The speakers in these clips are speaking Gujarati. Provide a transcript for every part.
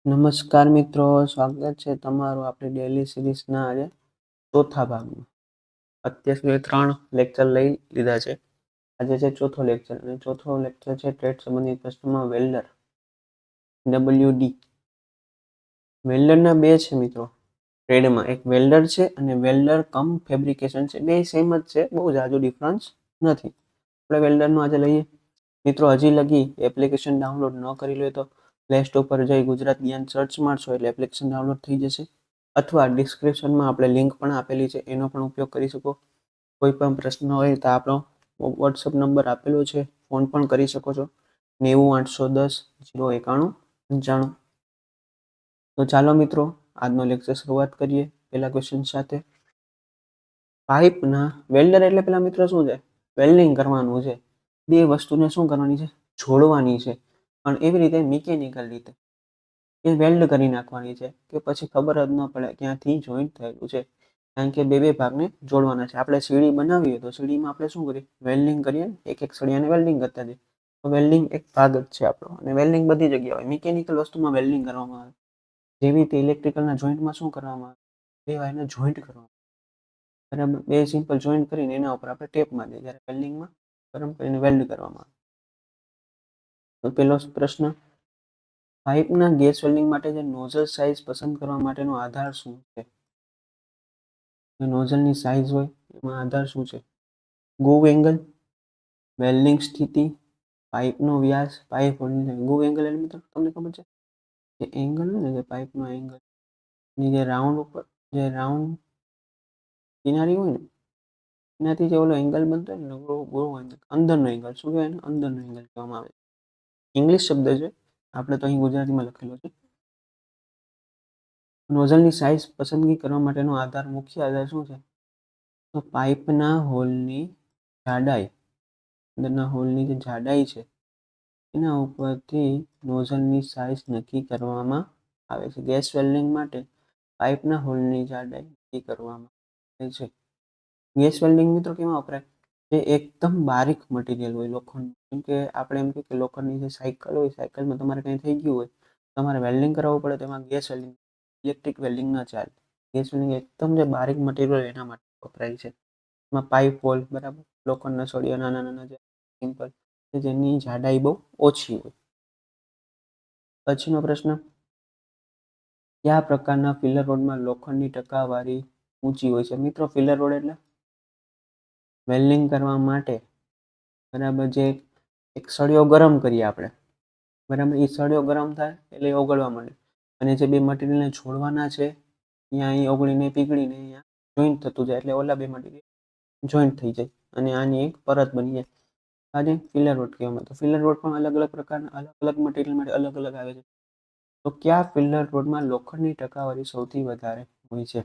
નમસ્કાર મિત્રો, સ્વાગત છે તમારું આપણી ડેલી સિરીઝના આજે ચોથા ભાગમાં. અત્યાર સુધી 3 લેક્ચર લઈ લીધા છે. આજે છે ચોથો લેક્ચર અને ચોથો લેક્ચર છે ટ્રેડ સંબંધિત પ્રશ્નોમાં વેલ્ડર WD. વેલ્ડરના બે છે મિત્રો ટ્રેડમાં, એક વેલ્ડર છે અને વેલ્ડર કમ ફેબ્રિકેશન છે. બે સેમ જ છે, બહુ જાજો ડિફરન્સ નથી. આપણે વેલ્ડરનું આજે લઈએ. મિત્રો હજી લગી એપ્લિકેશન ડાઉનલોડ ન કરી લે તો પ્લે સ્ટોર પર જઈ ગુજરાત જ્ઞાન સર્ચ મારશો એટલે એપ્લિકેશન ડાઉનલોડ થઈ જશે, અથવા ડિસ્ક્રિપ્શનમાં આપણે લિંક પણ આપેલી છે, એનો પણ ઉપયોગ કરી શકો. કોઈ પણ પ્રશ્ન હોય તો આપણો વોટ્સઅપ નંબર આપેલો છે, ફોન પણ કરી શકો છો 90 810 091 95. તો ચાલો મિત્રો આજનો લેક્ચર શરૂઆત કરીએ પહેલા ક્વેશ્ચન સાથે. પાઇપના વેલ્ડર એટલે પેલા મિત્રો શું છે? વેલ્ડિંગ કરવાનું છે. બે વસ્તુને શું કરવાની છે? જોડવાની છે, પણ એવી રીતે મિકેનિકલ રીતે એ વેલ્ડ કરી નાખવાની છે કે પછી ખબર જ ન પડે ક્યાંથી જોઈન્ટ થયેલું છે. કારણ કે બે ભાગને જોડવાના છે. આપણે સીડી બનાવીએ તો સીડીમાં આપણે શું કરીએ? વેલ્ડિંગ કરીએ, એક સળિયાને વેલ્ડિંગ કરતા જઈએ. તો વેલ્ડિંગ એક ભાગ જ છે આપણો, અને વેલ્ડિંગ બધી જગ્યાએ હોય. મિકેનિકલ વસ્તુમાં વેલ્ડિંગ કરવામાં આવે, જેવી રીતે ઇલેક્ટ્રિકલના જોઈન્ટમાં શું કરવામાં આવે? બે વાયરને જોઈન્ટ કરવામાં બરાબર. બે સિમ્પલ જોઈન્ટ કરીને એના ઉપર આપણે ટેપ મારીએ, જ્યારે વેલ્ડિંગમાં ગરમ કરીને વેલ્ડ કરવામાં આવે. તો પહેલો પ્રશ્ન, પાઇપના ગેસ વેલ્ડિંગ માટે જે નોઝલ સાઇઝ પસંદ કરવા માટેનો આધાર શું છે? જે નોઝલની સાઇઝ હોય એમાં આધાર શું છે? ગુવ એંગલ, વેલ્ડિંગ સ્થિતિ, પાઇપનો વ્યાસ, પાઇપ હોલ્ડની. ગુવ એંગલ એટલે મિત્રો તમને ખબર છે જે એંગલ હોય ને, જે પાઇપનો એંગલ ની જે રાઉન્ડ ઉપર જે રાઉન્ડ કિનારી હોય ને એનાથી જે ઓલો એંગલ બનતો હોય ને, ગોળ એંગલ, અંદરનો એંગલ શું કહેવાય? અંદરનો એંગલ કહેવામાં આવે. ઇંગ્લિશ શબ્દ છે, આપણે તો અહીં ગુજરાતીમાં લખેલો છે. નોઝલની સાઇઝ પસંદગી કરવા માટેનો આધાર, મુખ્ય આધાર શું છે? તો પાઇપના હોલની જાડાઈ, અંદરના હોલની જે જાડાઈ છે એના ઉપરથી નોઝલની સાઇઝ નક્કી કરવામાં આવે છે. ગેસ વેલ્ડિંગ માટે પાઇપના હોલની જાડાઈ નક્કી કરવામાં આવે છે. ગેસ વેલ્ડિંગ મિત્રો કેમાં વપરાય? જે એકદમ બારીક મટીરિયલ હોય લોખંડ, જેમ કે આપણે એમ કે લોખંડની જે સાયકલ હોય, સાયકલમાં તમારે કંઈ થઈ ગયું હોય, તમારે વેલ્ડિંગ કરાવવું પડે, તેમાં ગેસ વેલ્ડિંગ, ઇલેક્ટ્રિક વેલ્ડિંગ ન ચાલે. ગેસ વેલ્ડિંગ એકદમ જે બારીક મટીરિયલ એના માટે વપરાય છે. એમાં પાઇપ હોલ બરાબર, લોખંડના સળિયા નાના નાના જે સિમ્પલ, જેની જાડાઈ બહુ ઓછી હોય. પછીનો પ્રશ્ન, કયા પ્રકારના ફિલર રોડમાં લોખંડની ટકાવારી ઊંચી હોય છે? મિત્રો ફિલર રોડ એટલે વેલ્ડિંગ કરવા માટે બરાબર જે એક સળિયો ગરમ કરીએ આપણે બરાબર, એ સળિયો ગરમ થાય એટલે ઓગળવા માંડે, અને જે બે મટીરિયલને જોડવાના છે ત્યાં અહીં ઓગળીને પીગળીને અહીંયા જોઈન્ટ થતું જાય, એટલે ઓલા બે મટીરિયલ જોઈન્ટ થઈ જાય અને આની એક પરત બની જાય. આજે ફિલર રોડ કહેવામાં. તો ફિલર રોડ પણ અલગ અલગ પ્રકારના અલગ અલગ મટીરિયલ માટે અલગ અલગ આવે છે. તો કયા ફિલર રોડમાં લોખંડની ટકાવારી સૌથી વધારે હોય છે?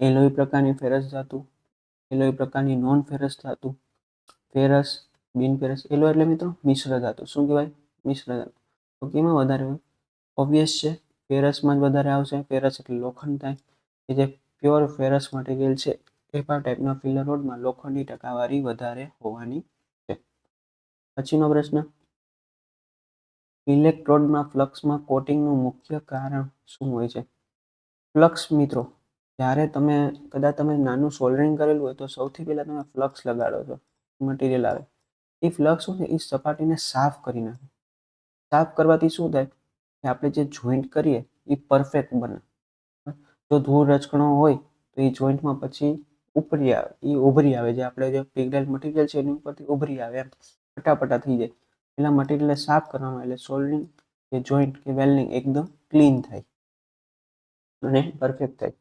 એલોય પ્રકારની ફેરસ ધાતુ, એલોય પ્રકારની નોન ફેરસ ધાતુ, ફેરસ, બિન ફેરસ. એલો એટલે મિત્રો મિશ્ર ધાતુ. શું કહેવાય? મિશ્ર ધાતુ. તો કેમાં વધારે હોય? ઓબ્વિયસ છે, ફેરસમાં જ વધારે આવશે. ફેરસ એટલે લોખંડ થાય. એ જે પ્યોર ફેરસ મટીરિયલ છે એવા ટાઈપના ફિલર રોડમાં લોખંડની ટકાવારી વધારે હોવાની છે. પછીનો પ્રશ્ન, ઇલેક્ટ્રોડમાં ફ્લક્સમાં કોટિંગનું મુખ્ય કારણ શું હોય છે? ફ્લક્સ મિત્રો, જ્યારે કદાચ તમે નાનું સોલ્ડરિંગ કરેલું હોય તો સૌથી પહેલાં તમે ફ્લક્સ લગાડો છો, મટીરિયલ આવે, એ ફ્લક્સ શું છે? એ સપાટીને સાફ કરી નાખે. સાફ કરવાથી શું થાય કે આપણે જે જોઈન્ટ કરીએ એ પરફેક્ટ બને. જો ધૂળ રચકણો હોય તો એ જોઈન્ટમાં પછી ઉભરી આવે, જે આપણે જે પીગળેલ મટીરિયલ છે એની ઉપરથી ઉભરી આવે, એમ પટાપટા થઈ જાય. પેલા મટીરિયલને સાફ કરવામાં એટલે સોલ્ડરિંગ કે જોઈન્ટ કે વેલ્ડિંગ એકદમ ક્લીન થાય અને પરફેક્ટ થાય.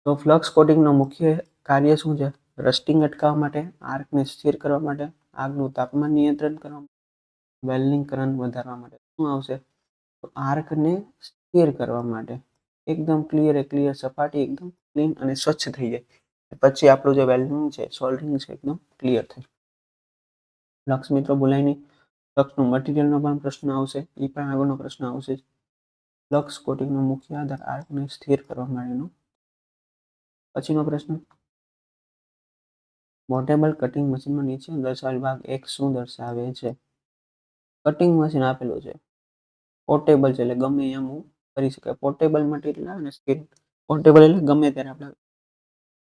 તો ફ્લક્સ કોટિંગનો મુખ્ય કાર્ય શું છે? રસ્ટિંગ અટકાવવા માટે, આર્કને સ્થિર કરવા માટે, આગનું તાપમાન નિયંત્રણ કરવા માટે, વેલ્ડિંગ કરંટ વધારવા માટે. શું આવશે? તો આર્કને સ્થિર કરવા માટે. એકદમ ક્લિયર સપાટી એકદમ ક્લીન અને સ્વચ્છ થઈ જાય, પછી આપણું જે વેલ્ડિંગ છે, સોલ્ડરિંગ છે, એકદમ ક્લિયર થાય. ફ્લક્સ મિત્રો બોલાય નહીં. ફ્લક્સનું મટીરિયલનો પણ પ્રશ્ન આવશે, એ પણ આગળનો પ્રશ્ન આવશે. ફ્લક્સ કોટિંગનો મુખ્ય આધાર આર્કને સ્થિર કરવા માટેનો. પછીનો પ્રશ્ન, પોર્ટેબલ કટિંગ મશીનમાં નીચે દર્શાવેલ ભાગ એક શું દર્શાવે છે? કટિંગ મશીન આપેલું છે, પોર્ટેબલ છે, એટલે ગમે એમ હું કરી શકાય. પોર્ટેબલ મટીરિયલ આવે ને સ્કીન, પોર્ટેબલ એટલે ગમે ત્યારે આપણે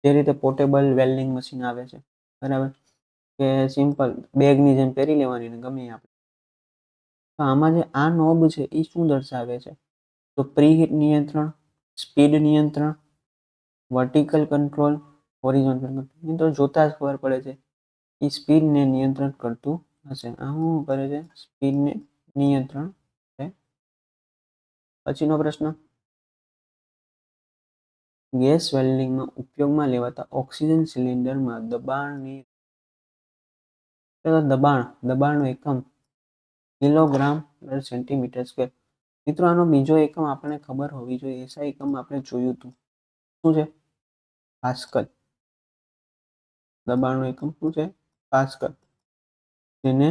જે રીતે પોર્ટેબલ વેલ્ડિંગ મશીન આવે છે, બરાબર, કે સિમ્પલ બેગની જેમ પહેરી લેવાની ને ગમે આપણે. તો આમાં જે આ નોબ છે એ શું દર્શાવે છે? તો પ્રીહીટ નિયંત્રણ, સ્પીડ નિયંત્રણ, વર્ટિકલ કંટ્રોલ, હોરિઝોન્ટલ કંટ્રોલ. મિત્રો જોતા જ ખબર પડે છે એ સ્પીડને નિયંત્રણ કરતું હશે. આ શું કરે છે? સ્પીડને નિયંત્રણ છે. પછીનો પ્રશ્ન, ગેસ વેલ્ડિંગમાં ઉપયોગમાં લેવાતા ઓક્સિજન સિલિન્ડરમાં દબાણનો એકમ કિલોગ્રામ પર સેન્ટીમીટર સ્ક્વેર. મિત્રો આનો બીજો એકમ આપણને ખબર હોવી જોઈએ. એસા એકમ આપણે જોયું હતું. શું છે? પાસ્કલ. દબાણનો એકમ શું છે? પાસ્કલ. જેને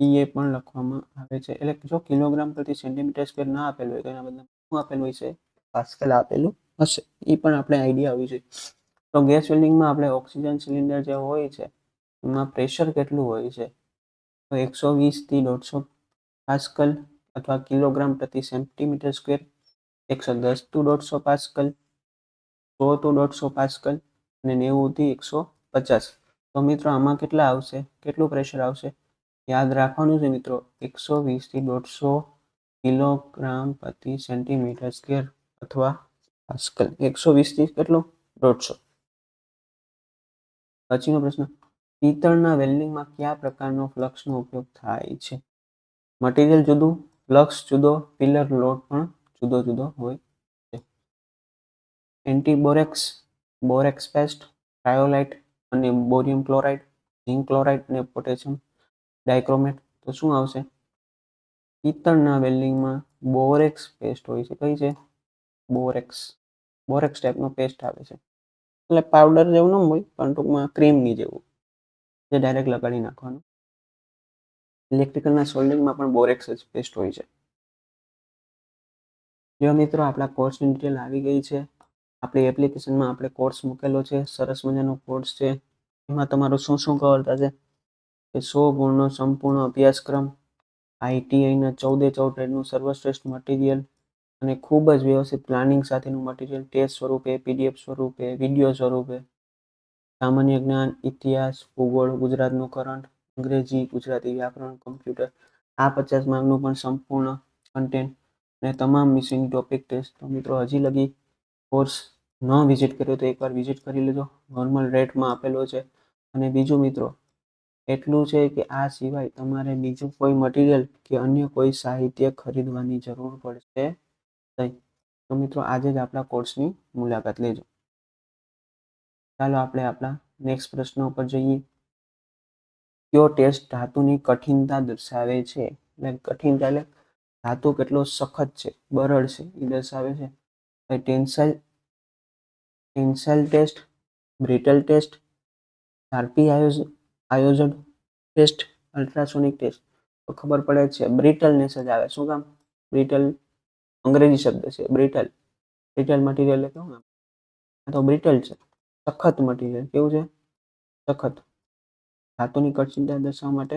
PA પણ લખવામાં આવે છે. એટલે જો કિલોગ્રામ પ્રતિ સેન્ટીમીટર સ્ક્વેર ના આપેલું હોય તો એના બદલે શું આપેલું હોય છે? પાસ્કલ આપેલું હશે. એ પણ આપણે આઈડિયા હોવી જોઈએ. તો ગેસ વેલ્ડિંગમાં આપણે ઓક્સિજન સિલિન્ડર જે હોય છે એમાં પ્રેશર કેટલું હોય છે? તો 120 થી 150 પાસ્કલ અથવા કિલોગ્રામ પ્રતિ centimetre square, 110 to 150 pascal, 100 to 150 pascal અને 90 થી 150. તો મિત્રો આમાં કેટલા આવશે? કેટલું પ્રેશર આવશે? યાદ રાખવાનું છે મિત્રો, 120 થી 150 કિલોગ્રામ પ્રતિ સેન્ટીમીટર સ્ક્વેર અથવા પાસ્કલ. 120 થી કેટલું? 150. પછીનો પ્રશ્ન, પિત્તળના વેલ્ડિંગમાં કયા પ્રકારનો ફ્લક્સનો ઉપયોગ થાય છે? મટીરિયલ જુદું, ફ્લક્સ જુદો, પિલર લોડ પણ જુદો જુદો હોય છે. એન્ટીબોરેક્સ, બોરેક્સ પેસ્ટ, ક્રાયોલાઇટ અને બોરિયમ ક્લોરાઇડ, ઝિંક ક્લોરાઇડ અને પોટેશિયમ ડાયક્રોમેટ. તો શું આવશે? પિત્તળના વેલ્ડિંગમાં બોરેક્સ પેસ્ટ હોય છે. કઈ છે? બોરેક્સ. બોરેક્સ ટાઈપનો પેસ્ટ આવે છે. એટલે પાવડર જેવું ન હોય પણ ટૂંકમાં ક્રીમની જેવું, જે ડાયરેક્ટ લગાડી નાખવાનું. ઇલેક્ટ્રિકલના સોલ્ડરિંગમાં પણ બોરેક્સ જ પેસ્ટ હોય છે. જો મિત્રો આપણા કોર્સની ડિટેલ આવી ગઈ છે. આપણી એપ્લિકેશનમાં આપણે કોર્સ મૂકેલો છે. સરસ મજાનો કોર્સ છે. એમાં તમારું શું શું કવર થશે? કે 100 ગુણનો સંપૂર્ણ અભ્યાસક્રમ, ITIના 14 ટ્રેડનું સર્વશ્રેષ્ઠ મટીરિયલ અને ખૂબ જ વ્યવસ્થિત પ્લાનિંગ સાથેનું મટીરિયલ, ટેસ્ટ સ્વરૂપે, PDF સ્વરૂપે, વિડીયો સ્વરૂપે, સામાન્ય જ્ઞાન, ઇતિહાસ, ભૂગોળ, ગુજરાતનું કરંટ, અંગ્રેજી, ગુજરાતી વ્યાકરણ, કમ્પ્યુટર, આ 50 માર્કનું પણ સંપૂર્ણ કન્ટેન્ટ અને તમામ મિસિંગ ટોપિક ટેસ્ટ. તો મિત્રો હજી લગી કોર્સ ન વિઝિટ કર્યો તો એકવાર વિઝિટ કરી લેજો. નોર્મલ રેટમાં આપેલો છે. અને બીજું મિત્રો એટલું છે કે આ સિવાય તમારે બીજું કોઈ મટીરિયલ કે અન્ય કોઈ સાહિત્ય ખરીદવાની જરૂર પડશે નહીં. તો મિત્રો આજે જ આપણા કોર્સની મુલાકાત લેજો. ચાલો આપણે આપણા નેક્સ્ટ પ્રશ્ન ઉપર જઈએ. કયો ટેસ્ટ ધાતુની કઠિનતા દર્શાવે છે? એટલે કઠિનતા એટલે ધાતુ કેટલો સખત છે, બરડ છે, એ દર્શાવે છે. ટેન્સાઇલ ટેસ્ટ, બ્રિટલ ટેસ્ટ, શાર્પી આયોજન ટેસ્ટ, અલ્ટ્રાસોનિક ટેસ્ટ. તો ખબર પડે છે બ્રિટલનેસ જ આવે. શું કામ? બ્રિટલ અંગ્રેજી શબ્દ છે બ્રિટલ. બ્રિટલ મટીરિયલ એટલે કેવું? તો બ્રિટલ છે, સખત મટીરિયલ. કેવું છે? સખત. ધાતુની કઠિનતા દર્શાવવા માટે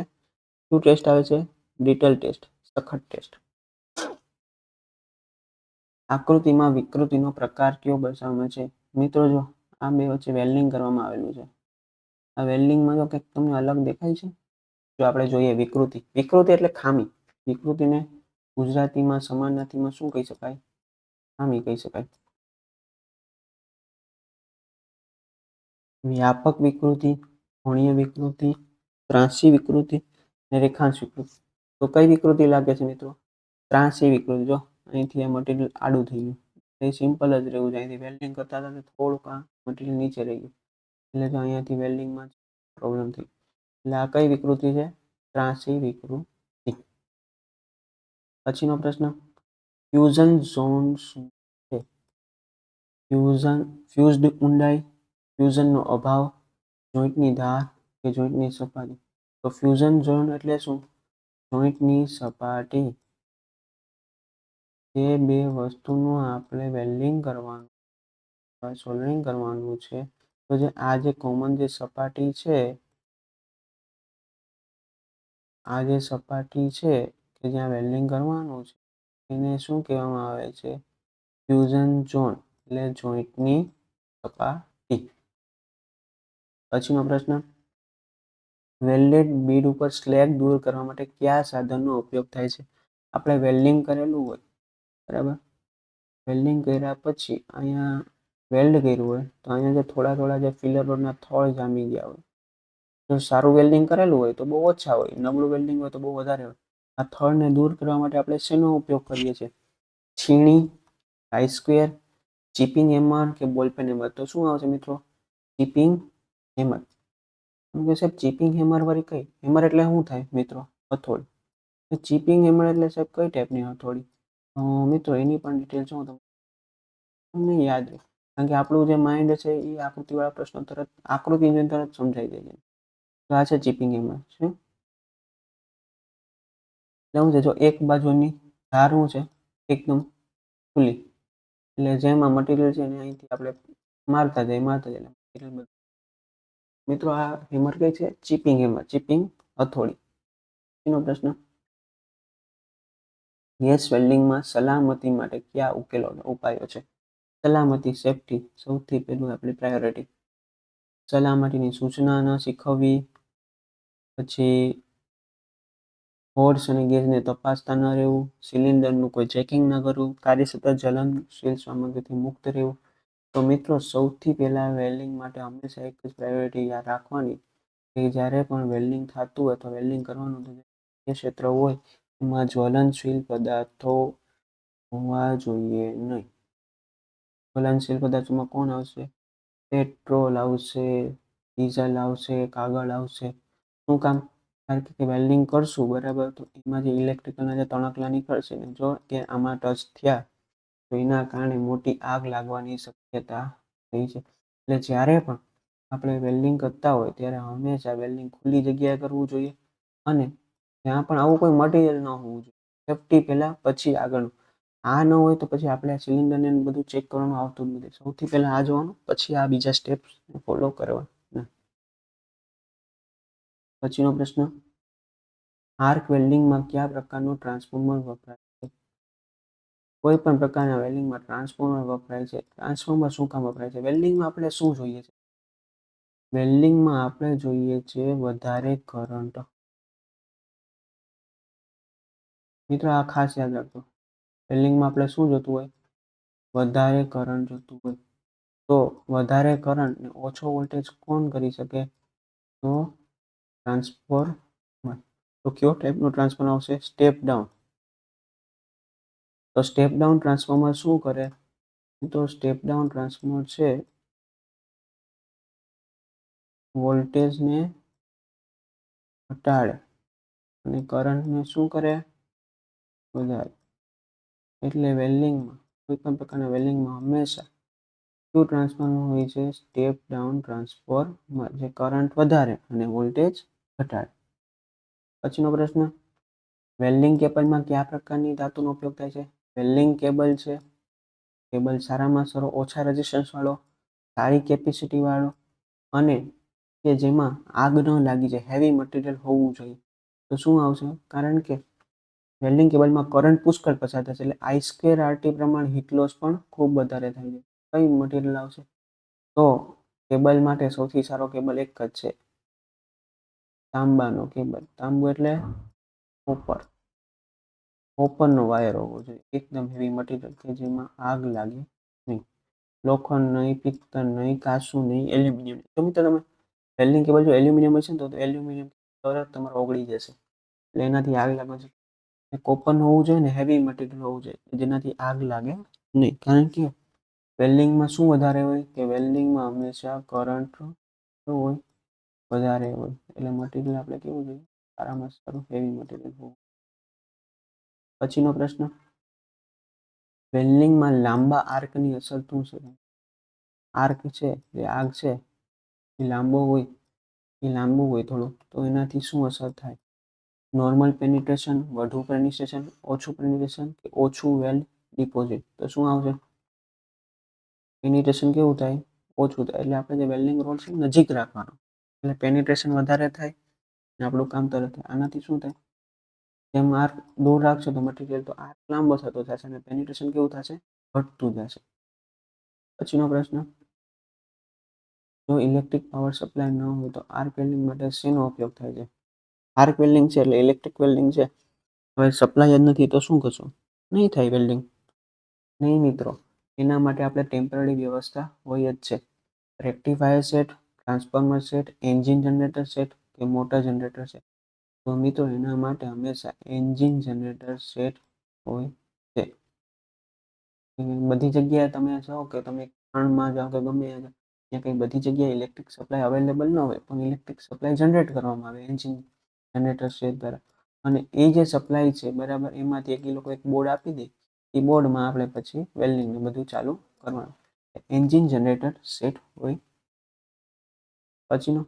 શું ટેસ્ટ આવે છે? બ્રિટલ ટેસ્ટ, સખત ટેસ્ટ. આકૃતિમાં વિકૃતિનો પ્રકાર કયો દર્શાવવામાં છે? મિત્રો જો આ બે વચ્ચે વેલ્ડિંગ કરવામાં આવેલું છે. આ વેલ્ડિંગમાં જો કંઈક તમને અલગ દેખાય છે? જો આપણે જોઈએ વિકૃતિ. વિકૃતિ એટલે ખામી. વિકૃતિને ગુજરાતીમાં સમાનાર્થીમાં શું કહી શકાય? ખામી કહી શકાય. વ્યાપક વિકૃતિ, કોણીય વિકૃતિ, ત્રાંસી વિકૃતિ અને રેખાંશ વિકૃતિ. તો કઈ વિકૃતિ લાગે છે મિત્રો? ત્રાંસી વિકૃતિ. જો અહીંથી આ મટીરિયલ આડું થઈ ગયું, એ સિમ્પલ જ રહેવું છે. અહીંથી વેલ્ડિંગ કરતા હતા થોડુંક આ મટીરિયલ નીચે રહી ગયું, એટલે તો અહીંયાથી વેલ્ડિંગમાં પ્રોબ્લેમ થઈ. એટલે આ કઈ વિકૃતિ છે? ત્રાંસી વિકૃતિ. પછીનો પ્રશ્ન, ફ્યુઝન ઝોન શું છે? ફ્યુઝડ ઊંડાઈ, ફ્યુઝનનો અભાવ, જોઈન્ટની ધાર કે જોઈન્ટની સપાટી. તો ફ્યુઝન ઝોન એટલે શું? જોઈન્ટની સપાટી. જે બે વસ્તુનું આપણે વેલ્ડિંગ કરવાનું, સોલ્ડરિંગ કરવાનું છે, તો જે આ જે કોમન જે સપાટી છે, આ જે સપાટી છે કે જ્યાં વેલ્ડિંગ કરવાનું છે, એને શું કહેવામાં આવે છે? ફ્યુઝન ઝોન એટલે જોઈન્ટની સપાટી. પછીનો પ્રશ્ન, વેલ્ડેડ બીડ ઉપર સ્લેગ દૂર કરવા માટે કયા સાધનનો ઉપયોગ થાય છે? આપણે વેલ્ડિંગ કરેલું હોય, બરાબર, વેલ્ડિંગ કર્યા પછી અહીંયા વેલ્ડ કર્યું હોય તો અહીંયા જે થોડા જે ફિલરોના થળ જામી ગયા હોય, જો સારું વેલ્ડિંગ કરેલું હોય તો બહુ ઓછા હોય, નબળું વેલ્ડિંગ હોય તો બહુ વધારે હોય. આ થળને દૂર કરવા માટે આપણે શેનો ઉપયોગ કરીએ છીએ? છીણી, આઈ સ્ક્વેર, ચીપિંગ હેમર કે બોલપેન હેમર? તો શું આવશે મિત્રો? Chipping hammer. સાહેબ ચીપિંગ હેમર વાળી કઈ? હેમર એટલે શું થાય મિત્રો? હથોડી. ચીપિંગ હેમર એટલે સાહેબ કઈ ટાઈપની હથોડી? મિત્રો એની પણ ડિટેલ શું તમને યાદ રહે, કારણ કે આપણું જે માઇન્ડ છે એ આકૃતિવાળા પ્રશ્નો તરત આકૃતિ તરત સમજાઈ જાય છે. તો આ છે ચીપિંગ હેમર. શું છે? જો એક બાજુની ધાર શું છે? એકદમ ખુલ્લી, એટલે જેમાં મટીરિયલ છે એને અહીંથી આપણે મારતા જાય. મિત્રો આ હેમર કઈ છે? ચીપિંગ હેમર, ચીપિંગ હથોડી. એનો પ્રશ્ન, ગેસ વેલ્ડિંગમાં સલામતી માટે કયા ઉપાયો છે? સલામતી, સેફટી, સૌથી પહેલું આપણી પ્રાયોરિટી. સલામતીની સૂચના ન શીખવવી, પછી હોડ્સ અને ગેસને તપાસતા ન રહેવું, સિલિન્ડરનું કોઈ ચેકિંગ ન કરવું, કાર્યસતત જ્વલનશીલ સામગ્રીથી મુક્ત રહેવું. તો મિત્રો સૌથી પહેલા વેલ્ડિંગ માટે હંમેશા એક જ પ્રાયોરિટી યાદ રાખવાની કે જ્યારે પણ વેલ્ડિંગ થતું હોય તો વેલ્ડિંગ કરવાનું જે ક્ષેત્ર હોય એમાં જ્વલનશીલ પદાર્થો હોવા જોઈએ નહીં. જ્વલનશીલ પદાર્થોમાં કોણ આવશે? પેટ્રોલ આવશે, ડીઝલ આવશે, કાગળ આવશે. શું કામ? કારણ કે વેલ્ડિંગ કરશું, બરાબર, તો એમાં જે ઇલેક્ટ્રિકલના જે તણખલા નીકળશે ને, જો કે આમાં ટચ થયા તો એના કારણે મોટી આગ લાગવાની શક્યતા થઈ છે. એટલે જ્યારે પણ આપણે વેલ્ડિંગ કરતા હોય ત્યારે હંમેશા વેલ્ડિંગ ખુલ્લી જગ્યાએ કરવું જોઈએ અને ત્યાં પણ આવું કોઈ મટીરિયલ ન હોવું જોઈએ. સેફટી પહેલા, પછી આગળનું. આ ન હોય તો પછી આપણે આ સિલિન્ડરને બધું ચેક કરવાનું આવતું જ નથી. સૌથી પહેલા આ જોવાનું, પછી આ બીજા સ્ટેપ્સ ફોલો કરવા. પછીનો પ્રશ્ન, આર્ક વેલ્ડિંગમાં કયા પ્રકારનું ટ્રાન્સફોર્મર વપરાય છે? કોઈ પણ પ્રકારના વેલ્ડિંગમાં ટ્રાન્સફોર્મર વપરાય છે. ટ્રાન્સફોર્મર શું કામ વપરાય છે? વેલ્ડિંગમાં આપણે શું જોઈએ છે? વેલ્ડિંગમાં આપણે જોઈએ છે વધારે કરંટ. મિત્રો આ ખાસ યાદ રાખજો. વેલ્ડિંગમાં આપણે શું જોતું હોય? વધારે કરંટ જોતું હોય. તો વધારે કરંટ ને ઓછો વોલ્ટેજ કોણ કરી શકે? તો ટ્રાન્સફોર્મર. તો કયો ટાઈપનું ટ્રાન્સફોર્મર આવશે? Step down. તો સ્ટેપ ડાઉન ટ્રાન્સફોર્મર શું કરે? તો સ્ટેપ ડાઉન ટ્રાન્સફોર્મર છે વોલ્ટેજને ઘટાડે અને કરંટને શું કરે? વધારે. એટલે વેલ્ડિંગમાં, કોઈ પણ પ્રકારના વેલ્ડિંગમાં હંમેશા શું ટ્રાન્સફોર્મર હોય છે? સ્ટેપ ડાઉન ટ્રાન્સફોર્મર, જે કરંટ વધારે અને વોલ્ટેજ ઘટાડે. પછીનો પ્રશ્ન, વેલ્ડિંગ કેબલમાં કયા પ્રકારની ધાતુનો ઉપયોગ થાય છે? વેલ્ડિંગ કેબલ છે, કેબલ સારામાં સારો ઓછા રેઝિસ્ટન્સ વાળો, સારી કેપેસિટી વાળો અને કે જેમાં આગ ન લાગી જાય, હેવી મટીરિયલ હોવું જોઈએ. તો શું આવશે? કારણ કે વેલ્ડિંગ કેબલમાં કરંટ પુષ્કળ પસાર થશે એટલે આઈ સ્ક્વેર આરટી પ્રમાણે હીટ લોસ પણ ખૂબ વધારે થાય છે. કઈ મટીરિયલ આવશે? તો કેબલ માટે સૌથી સારો કેબલ એક જ છે, તાંબાનો કેબલ. તાંબુ એટલે કોપર. કોપરનો વાયર હોવો જોઈએ, એકદમ હેવી મટીરિયલ કે જેમાં આગ લાગે નહીં. લોખંડ નહીં, પિત્તળ નહીં, કાચું નહીં, એલ્યુમિનિયમ. તો મિત્રો તમે વેલ્ડિંગ કેબલ જો એલ્યુમિનિયમ હશે ને તો એલ્યુમિનિયમ તરત તમારે ઓગળી જશે, એટલે એનાથી આગ લાગે છે. કોપરનું હોવું જોઈએ ને હેવી મટીરિયલ હોવું જોઈએ જેનાથી આગ લાગે નહીં. કારણ કે વેલ્ડિંગમાં શું વધારે હોય? કે વેલ્ડિંગમાં હંમેશા કરંટ હોય વધારે હોય, એટલે મટીરિયલ આપણે કેવું જોઈએ? સારામાં સારું હેવી મટીરિયલ હોવું. પછીનો પ્રશ્ન, વેલ્ડિંગમાં લાંબા આર્કની અસર શું છે? આર્ક છે, જે આગ છે એ લાંબો હોય થોડું, તો એનાથી શું અસર થાય? નોર્મલ પેનિટ્રેશન, વધુ પેનિટ્રેશન, ઓછું પેનિટ્રેશન કે ઓછું વેલ્ડ ડિપોઝિટ? તો શું આવશે? પેનિટ્રેશન કેવું થાય? ઓછું થાય. એટલે આપણે જે વેલ્ડિંગ રોડ છે નજીક રાખવાનો, એટલે પેનિટ્રેશન વધારે થાય અને આપણું કામ તરત થાય. આનાથી શું થાય? જેમ આર્ક દૂર રાખશો તો મટીરિયલ તો આર્ક લાંબો થતો જશે અને પેનિટ્રેશન કેવું થશે? ઘટતું જશે. પછીનો પ્રશ્ન, જો ઇલેક્ટ્રિક પાવર સપ્લાય ન હોય તો આર્ક વેલ્ડિંગ માટે શેનો ઉપયોગ થાય છે? આર્ક વેલ્ડિંગ છે એટલે ઇલેક્ટ્રિક વેલ્ડિંગ છે. હવે સપ્લાય જ નથી તો શું કરશો? નહીં થાય વેલ્ડિંગ. નહીં મિત્રો, એના માટે આપણે ટેમ્પરરી વ્યવસ્થા હોય જ છે. Rectifier set, transformer set, engine generator set કે મોટર જનરેટર સેટ. તો મિત્રો એના માટે હંમેશા એન્જિન જનરેટર સેટ હોય છે. બધી જગ્યાએ તમે જાઓ કે તમે ખાણમાં જાઓ કે ગમે ત્યાં કંઈ બધી જગ્યાએ ઇલેક્ટ્રિક સપ્લાય અવેલેબલ ન હોય પણ ઇલેક્ટ્રિક સપ્લાય જનરેટ કરવામાં આવે એન્જિન જનરેટર સેટ દ્વારા. અને એ જે સપ્લાય છે બરાબર, એમાંથી એક લોકો એક બોર્ડ આપી દે, એ બોર્ડમાં આપણે પછી વેલ્ડિંગને બધું ચાલુ કરવાનું. એન્જિન જનરેટર સેટ હોય. પછીનો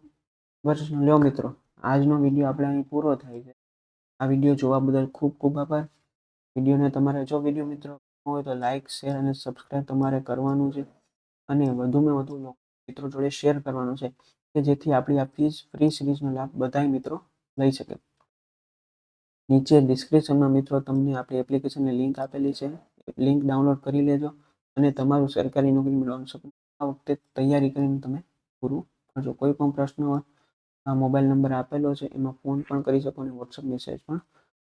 પ્રશ્ન લ્યો મિત્રો, આજનો વિડીયો આપણે અહીં પૂરો થાય છે. આ વિડીયો જોવા બદલ ખૂબ ખૂબ આભાર. વિડીયોને તમારે જો વિડીયો મિત્રો હોય તો લાઇક, શેર અને સબસ્ક્રાઈબ તમારે કરવાનું છે અને વધુમાં વધુ મિત્રો જોડે શેર કરવાનું છે કે જેથી આપણી આ ફ્રી સિરીઝનો લાભ બધા મિત્રો લઈ શકે. નીચે ડિસ્ક્રિપ્શનમાં મિત્રો તમને આપણી એપ્લિકેશનની લિંક આપેલી છે. લિંક ડાઉનલોડ કરી લેજો અને તમારું સરકારી નોકરી મેળવવાનું સપનું આ વખતે તૈયારી કરીને તમે પૂરું કરજો. કોઈ પણ પ્રશ્ન હોય આ મોબાઈલ નંબર આપેલો છે એમાં ફોન પણ કરી શકો અને વોટ્સઅપ મેસેજ પણ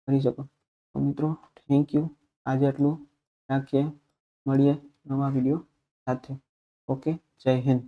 કરી શકો. તો મિત્રો થેન્ક યુ. આજે આટલું રાખીએ, મળીએ નવા વિડીયો સાથે. ઓકે, જય હિન્દ.